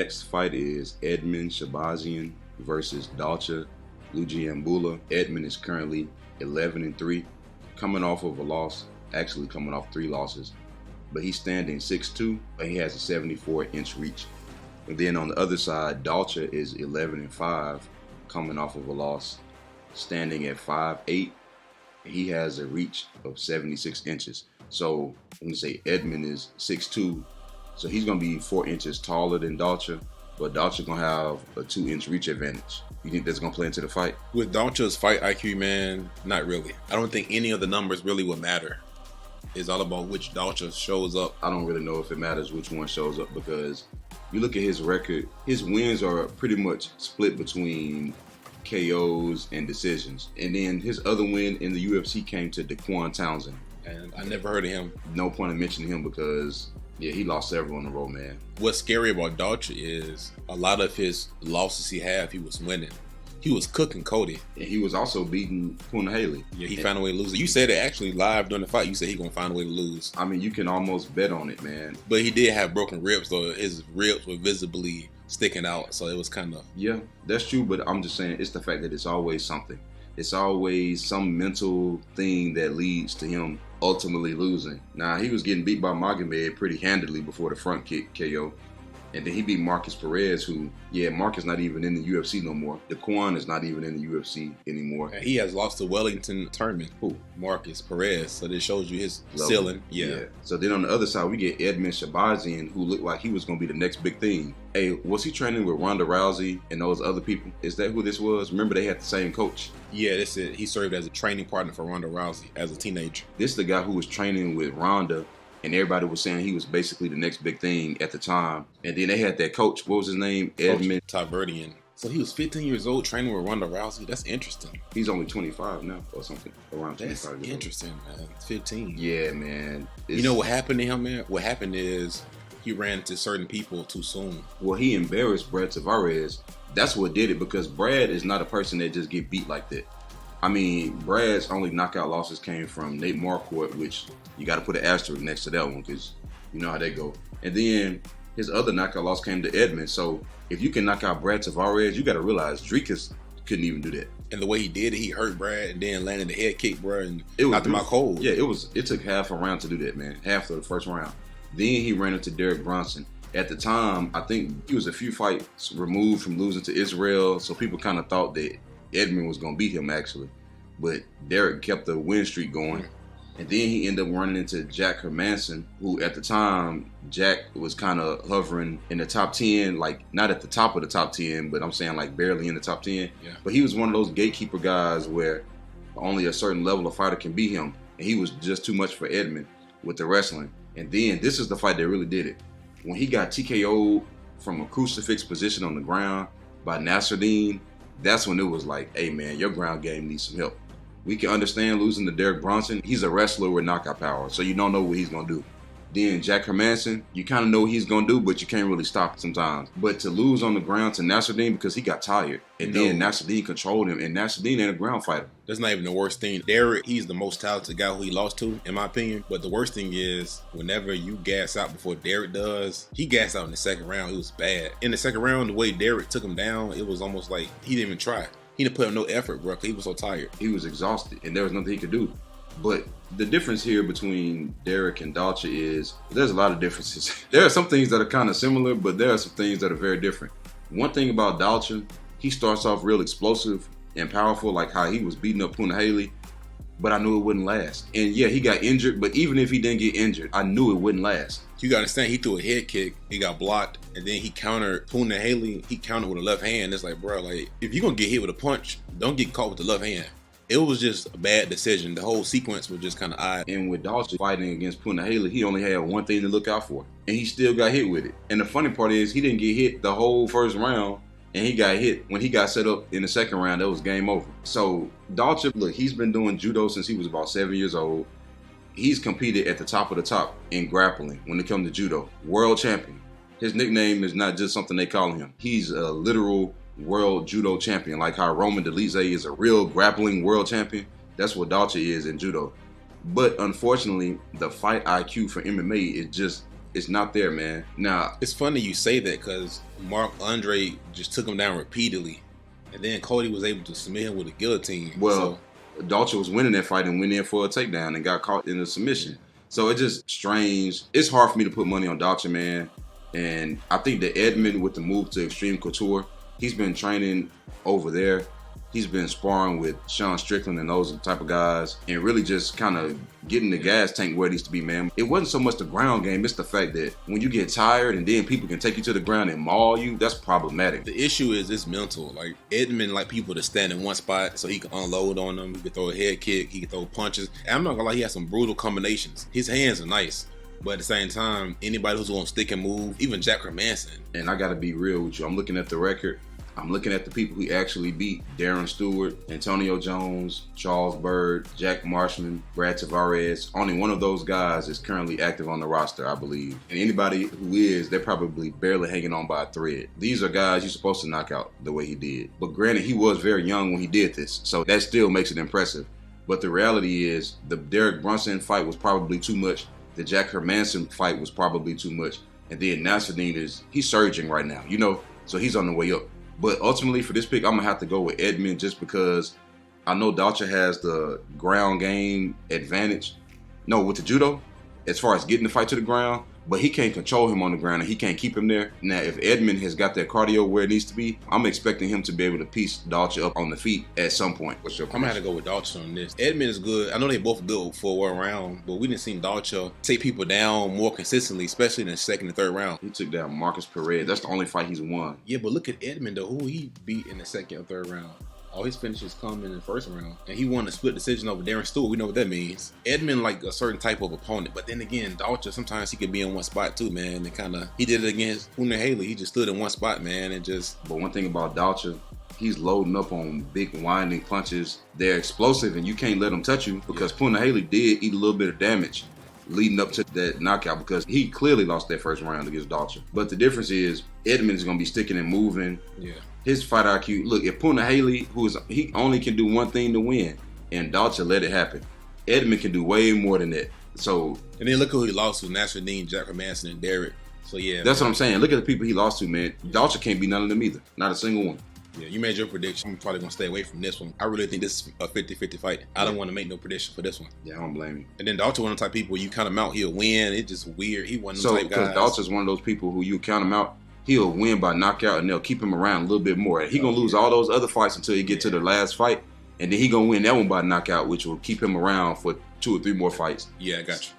next fight is Edmen Shahbazyan versus Dalcha Lungiambula. Edmen is currently 11-3, coming off of a loss, actually coming off 3 losses. But he's standing 6'2", and he has a 74-inch reach. And then on the other side, Dalcha is 11-5, coming off of a loss, standing at 5'8". He has a reach of 76 inches. So when you say Edmen is 6'2", so he's gonna be 4 inches taller than Dalcha, but Dalcha gonna have a 2-inch reach advantage. You think that's gonna play into the fight? With Dalcha's fight IQ, man, not really. I don't think any of the numbers really will matter. It's all about which Dalcha shows up. I don't really know if it matters which one shows up, because you look at his record, his wins are pretty much split between KOs and decisions. And then his other win in the UFC came to Daquan Townsend. And I never heard of him. No point in mentioning him because, yeah, he lost several in a row, man. What's scary about Dalcha is a lot of his losses he was winning. He was cooking Cody. And he was also beating Punahele. Yeah, he found a way to lose. You said it actually live during the fight. You said he gonna find a way to lose. I mean, you can almost bet on it, man. But he did have broken ribs, though. His ribs were visibly sticking out, so it was kind of... Yeah, that's true, but I'm just saying it's the fact that it's always something. It's always some mental thing that leads to him ultimately losing. Now, he was getting beat by Magomed pretty handily before the front kick KO. And then he beat Marcus Perez, who, yeah, Marcus not even in the UFC no more. Daquan is not even in the UFC anymore. And he has lost to Wellington Turman. Who? Marcus Perez. So this shows you his ceiling. Yeah. So then on the other side, we get Edmen Shahbazyan, who looked like he was going to be the next big thing. Hey, was he training with Ronda Rousey and those other people? Is that who this was? Remember, they had the same coach. Yeah, that's it. He served as a training partner for Ronda Rousey as a teenager. This is the guy who was training with Ronda, and everybody was saying he was basically the next big thing at the time. And then they had that coach, what was his name? Edmen Shahbazyan. So he was 15 years old training with Ronda Rousey. That's interesting. He's only 25 now or something, around 25 That's years interesting, man. 15. Yeah, man. You know what happened to him, man? What happened is he ran into certain people too soon. Well, he embarrassed Brad Tavares. That's what did it, because Brad is not a person that just get beat like that. I mean, Brad's only knockout losses came from Nate Marquardt, which you got to put an asterisk next to that one because you know how they go. And then his other knockout loss came to Edmen. So if you can knock out Brad Tavares, you got to realize Dricus couldn't even do that. And the way he did it, he hurt Brad and then landed the head kick, bro, and it knocked him out cold. Yeah, it took half a round to do that, man. Half of the first round. Then he ran into Derek Bronson. At the time, I think he was a few fights removed from losing to Israel, so people kind of thought that Edmen was going to beat him, actually. But Derek kept the win streak going. And then he ended up running into Jack Hermanson, who at the time, Jack was kind of hovering in the top 10, like not at the top of the top 10, but I'm saying like barely in the top 10. Yeah. But he was one of those gatekeeper guys where only a certain level of fighter can beat him. And he was just too much for Edmen with the wrestling. And then this is the fight that really did it. When he got TKO'd from a crucifix position on the ground by Nasruddin, that's when it was like, hey man, your ground game needs some help. We can understand losing to Derek Bronson. He's a wrestler with knockout power, so you don't know what he's going to do. Then Jack Hermanson, you kind of know what he's going to do, but you can't really stop it sometimes. But to lose on the ground to Nasruddin because he got tired, and then Nasruddin controlled him, and Nasruddin ain't a ground fighter. That's not even the worst thing. Derek, he's the most talented guy who he lost to, in my opinion. But the worst thing is, whenever you gas out before Derek does, he gassed out in the second round. It was bad. In the second round, the way Derek took him down, it was almost like he didn't even try. He didn't put up no effort, bro, because he was so tired. He was exhausted, and there was nothing he could do. But the difference here between Derek and Dalcha is there's a lot of differences. There are some things that are kind of similar, but there are some things that are very different. One thing about Dalcha, he starts off real explosive and powerful, like how he was beating up Punahele, but I knew it wouldn't last. And yeah, he got injured, but even if he didn't get injured, I knew it wouldn't last. You gotta understand, he threw a head kick, he got blocked, and then he countered Punahele, he countered with a left hand. It's like, bro, like, if you're gonna get hit with a punch, don't get caught with the left hand. It was just a bad decision. The whole sequence was just kind of odd. And with Dalcha fighting against Punahele, he only had one thing to look out for, and he still got hit with it. And the funny part is, he didn't get hit the whole first round, and he got hit when he got set up in the second round. That was game over. So Dalcha, look, he's been doing judo since he was about 7 years old. He's competed at the top of the top in grappling when it comes to judo. World champion. His nickname is not just something they call him. He's a literal world judo champion, like how Roman Dolidze is a real grappling world champion. That's what Dalcha is in judo. But unfortunately, the fight IQ for MMA is just It's not there, man. Now, it's funny you say that because Mark Andre just took him down repeatedly, and then Cody was able to submit him with a guillotine. Well, Dalcha was winning that fight and went in for a takedown and got caught in a submission. So it's just strange. It's hard for me to put money on Dalcha, man. And I think that Edmen, with the move to Extreme Couture, he's been training over there. He's been sparring with Sean Strickland and those type of guys and really just kind of getting the gas tank where it needs to be, man. It wasn't so much the ground game. It's the fact that when you get tired and then people can take you to the ground and maul you, that's problematic. The issue is it's mental. Like, Edmen like people to stand in one spot so he can unload on them. He can throw a head kick. He can throw punches. And I'm not gonna lie, he has some brutal combinations. His hands are nice. But at the same time, anybody who's gonna stick and move, even Jack Hermanson. And I gotta be real with you. I'm looking at the record. I'm looking at the people he actually beat: Darren Stewart, Antonio Jones, Charles Byrd, Jack Marshman, Brad Tavares. Only one of those guys is currently active on the roster, I believe. And anybody who is, they're probably barely hanging on by a thread. These are guys you're supposed to knock out the way he did. But granted, he was very young when he did this, so that still makes it impressive. But the reality is, the Derek Brunson fight was probably too much. The Jack Hermanson fight was probably too much. And then Nasruddin he's surging right now, so he's on the way up. But ultimately, for this pick, I'm going to have to go with Edmen just because I know Dalcha has the ground game advantage. No, with the judo, as far as getting the fight to the ground, but he can't control him on the ground and he can't keep him there. Now, if Edmen has got that cardio where it needs to be, I'm expecting him to be able to piece Dalcha up on the feet at some point. What's your I'm going to have to go with Dalcha on this. Edmen is good. I know they both good for one round, but we didn't see Dalcha take people down more consistently, especially in the second and third round. He took down Marcus Perez. That's the only fight he's won. Yeah, but look at Edmen, though. Who he beat in the second and third round? All his finishes come in the first round. And he won a split decision over Darren Stewart. We know what that means. Edmen like a certain type of opponent. But then again, Dalcha, sometimes he could be in one spot too, man. And he did it against Puna Haley. He just stood in one spot, man, and just... But one thing about Dalcha, he's loading up on big winding punches. They're explosive and you can't let them touch you because Puna Haley did eat a little bit of damage leading up to that knockout because he clearly lost that first round against Dalcha. But the difference is Edmen is going to be sticking and moving. Yeah. His fight IQ, look, if Puna Haley, he only can do one thing to win, and Dalcha let it happen. Edmen can do way more than that. So, and then look who he lost to: Nasruddin, Jack Hermanson, and Derek. So yeah, that's what I'm saying. Look at the people he lost to, man. Dalcha can't be none of them either. Not a single one. Yeah, you made your prediction. I'm probably going to stay away from this one. I really think this is a 50-50 fight. I don't want to make no prediction for this one. Yeah, I don't blame you. And then Dalcha one of the type of people you count him out, he'll win. It's just weird. He one of them type guys. So, because Dalcha's one of those people who you count him out, he'll win by knockout and they'll keep him around a little bit more. He gonna lose all those other fights until he get to the last fight, and then he gonna win that one by knockout, which will keep him around for 2 or 3 more fights. Yeah, I got you.